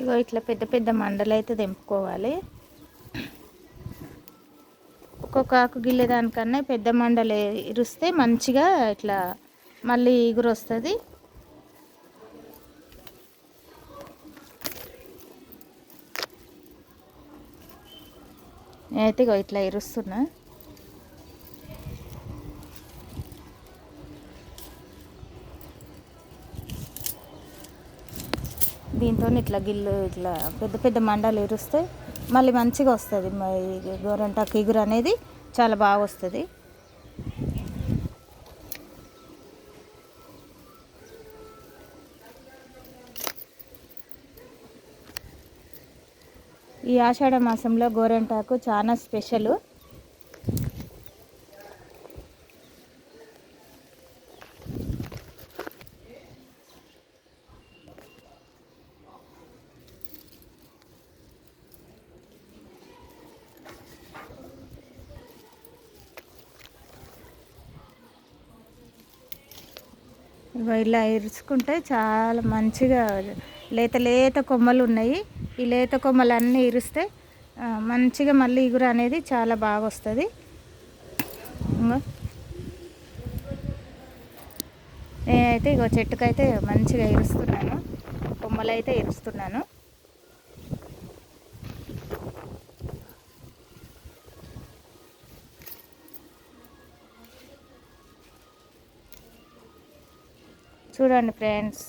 ఇగో ఇట్లా పెద్ద పెద్ద మండలు అయితే తెంపుకోవాలి. ఒక్కొక్క ఆకు గిల్లే దానికన్నా పెద్ద మండలు ఇరుస్తే మంచిగా ఇట్లా మళ్ళీ ఇగురు వస్తుంది. నేనైతే ఇగో ఇట్లా ఇరుస్తున్నా. దీంతో ఇట్లా గిల్లు ఇట్లా పెద్ద పెద్ద మండలు ఇరుస్తే మళ్ళీ మంచిగా వస్తుంది. గోరంటాకు ఇగురు అనేది చాలా బాగా వస్తుంది. ఈ ఆషాఢ మాసంలో గోరంటాకు చాలా స్పెషల్. ఇలా ఇరుచుకుంటే చాలా మంచిగా లేత లేత కొమ్మలు ఉన్నాయి. ఈ లేత కొమ్మలు అన్నీ ఇరిస్తే మంచిగా మళ్ళీ ఇగురు అనేది చాలా బాగా వస్తుంది. నేనైతే ఇగో చెట్టుకైతే మంచిగా ఇరుస్తున్నాను, కొమ్మలు అయితే ఇరుస్తున్నాను. చూడండి ఫ్రెండ్స్.